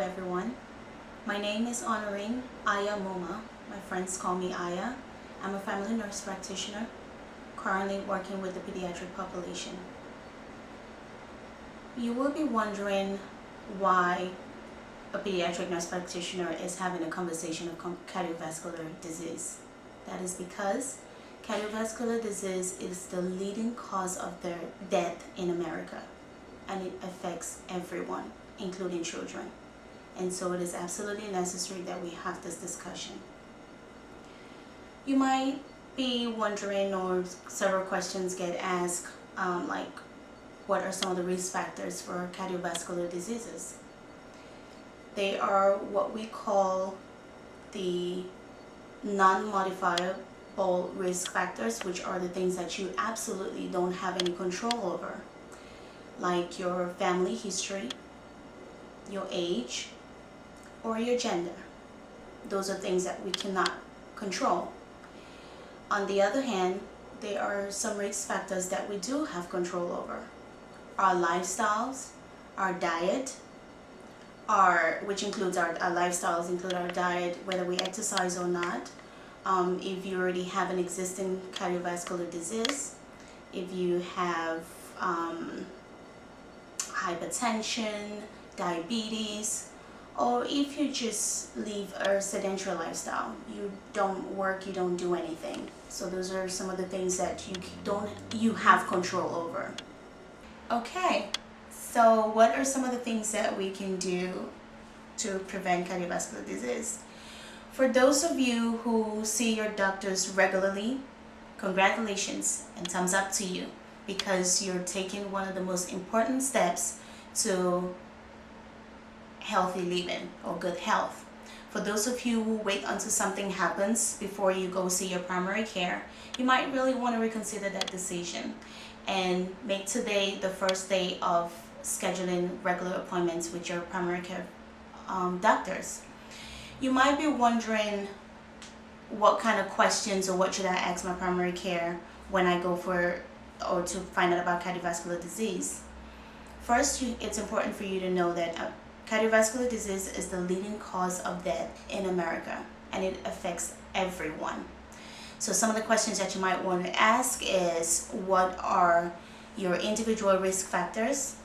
everyone. My name is Honorine, Ayah Muma. My friends call me Ayah. I'm a family nurse practitioner, currently working with the pediatric population. You will be wondering why a pediatric nurse practitioner is having a conversation of cardiovascular disease. That is because cardiovascular disease is the leading cause of their death in America, and it affects everyone, including children. And so it is absolutely necessary that we have this discussion. You might be wondering, or several questions get asked, like what are some of the risk factors for cardiovascular diseases? They are what we call the non-modifiable risk factors, which are the things that you absolutely don't have any control over, like your family history, your age, or your gender. Those are things that we cannot control. On the other hand, there are some risk factors that we do have control over. Our lifestyles, our diet, which includes our lifestyles include our diet, whether we exercise or not. If you already have an existing cardiovascular disease, if you have hypertension, diabetes, or if you just live a sedentary lifestyle, you don't work, you don't do anything. So those are some of the things that you have control over. Okay, so what are some of the things that we can do to prevent cardiovascular disease? For those of you who see your doctors regularly, congratulations and thumbs up to you, because you're taking one of the most important steps to healthy living or good health. For those of you who wait until something happens before you go see your primary care, you might really want to reconsider that decision and make today the first day of scheduling regular appointments with your primary care doctors. You might be wondering what kind of questions or what should I ask my primary care when I go to find out about cardiovascular disease. First, it's important for you to know that cardiovascular disease is the leading cause of death in America, and it affects everyone. So some of the questions that you might want to ask is, what are your individual risk factors?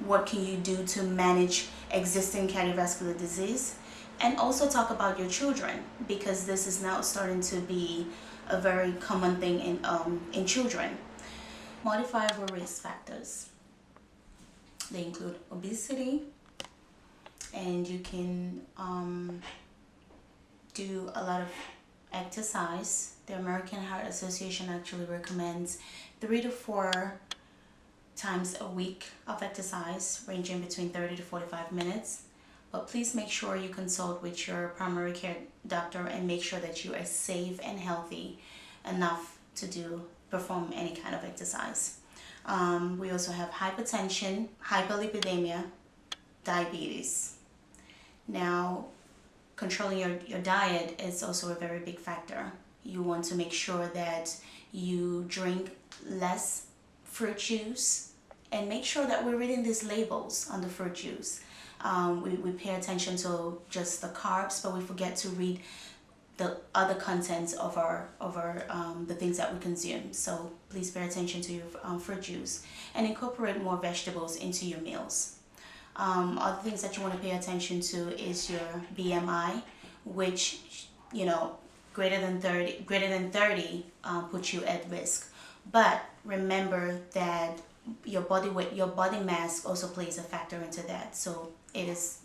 What can you do to manage existing cardiovascular disease? And also talk about your children, because this is now starting to be a very common thing in children. Modifiable risk factors. They include obesity, and you can do a lot of exercise. The American Heart Association actually recommends 3 to 4 times a week of exercise, ranging between 30 to 45 minutes. But please make sure you consult with your primary care doctor and make sure that you are safe and healthy enough to perform any kind of exercise. We also have hypertension, hyperlipidemia, diabetes. Now, controlling your diet is also a very big factor. You want to make sure that you drink less fruit juice, and make sure that we're reading these labels on the fruit juice. We pay attention to just the carbs, but we forget to read the other contents of the things that we consume. So please pay attention to your fruit juice and incorporate more vegetables into your meals. Other things that you want to pay attention to is your BMI, which, greater than 30 puts you at risk. But remember that your body weight, your body mass also plays a factor into that. So it is,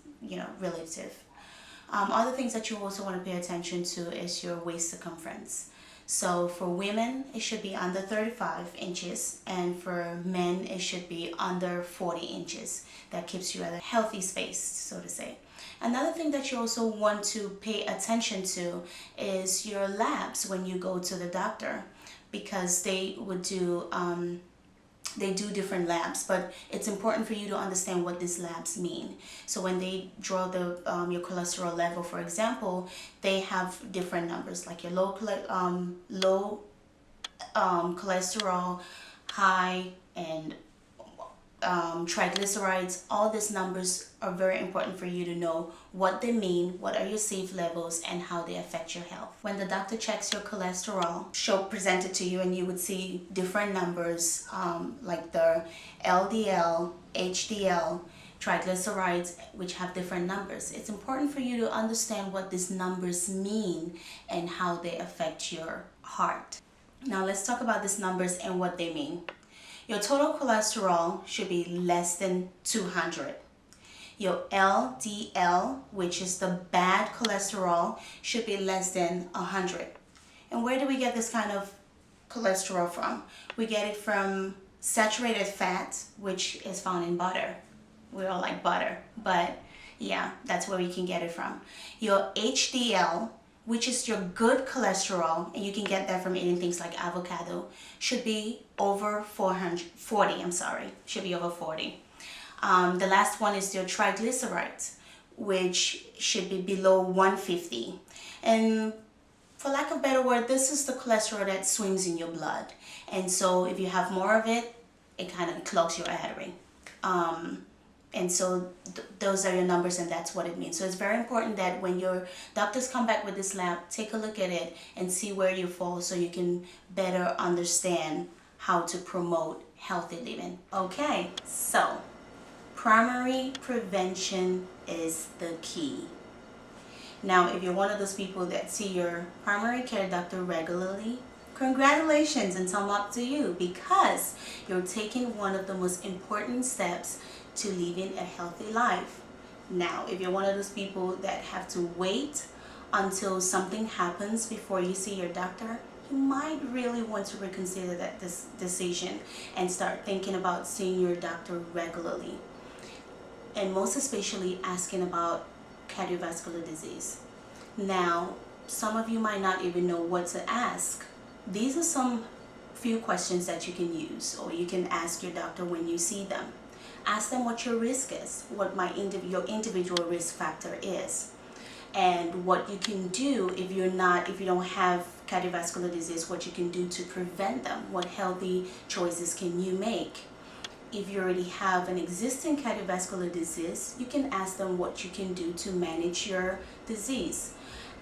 relative. Other things that you also want to pay attention to is your waist circumference. So for women, it should be under 35 inches, and for men, it should be under 40 inches. That keeps you at a healthy space, so to say. Another thing that you also want to pay attention to is your labs when you go to the doctor, because they would do different labs, but it's important for you to understand what these labs mean. So when they draw your cholesterol level, for example, they have different numbers, like your low cholesterol, high, and triglycerides, all these numbers are very important for you to know what they mean, what are your safe levels, and how they affect your health. When the doctor checks your cholesterol, present it to you, and you would see different numbers like the LDL, HDL, triglycerides, which have different numbers. It's important for you to understand what these numbers mean and how they affect your heart. Now let's talk about these numbers and what they mean. Your total cholesterol should be less than 200. Your LDL, which is the bad cholesterol, should be less than 100. And where do we get this kind of cholesterol from? We get it from saturated fat, which is found in butter. We all like butter, but yeah, that's where we can get it from. Your HDL, which is your good cholesterol, and you can get that from eating things like avocado, should be over 40, should be over 40. The last one is your triglycerides, which should be below 150. And for lack of a better word, this is the cholesterol that swims in your blood. And so if you have more of it, it kind of clogs your artery. And so those are your numbers, and that's what it means. So it's very important that when your doctors come back with this lab, take a look at it and see where you fall so you can better understand how to promote healthy living. Okay, so primary prevention is the key. Now, if you're one of those people that see your primary care doctor regularly, congratulations and thumb up to you, because you're taking one of the most important steps to living a healthy life. Now, if you're one of those people that have to wait until something happens before you see your doctor, you might really want to reconsider that decision and start thinking about seeing your doctor regularly. And most especially asking about cardiovascular disease. Now, some of you might not even know what to ask. These are some few questions that you can use, or you can ask your doctor when you see them. Ask them what your risk is, what your individual risk factor is, and what you can do if you don't have cardiovascular disease, what you can do to prevent them. What healthy choices can you make? If you already have an existing cardiovascular disease, you can ask them what you can do to manage your disease.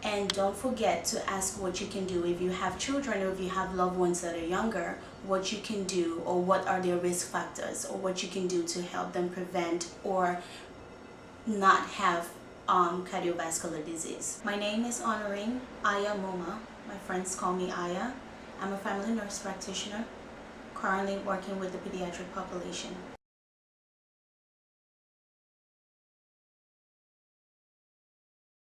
And don't forget to ask what you can do if you have children, or if you have loved ones that are younger, what you can do, or what are their risk factors, or what you can do to help them prevent or not have cardiovascular disease. My name is Honorine, Ayah Muma. My friends call me Ayah. I'm a family nurse practitioner, currently working with the pediatric population.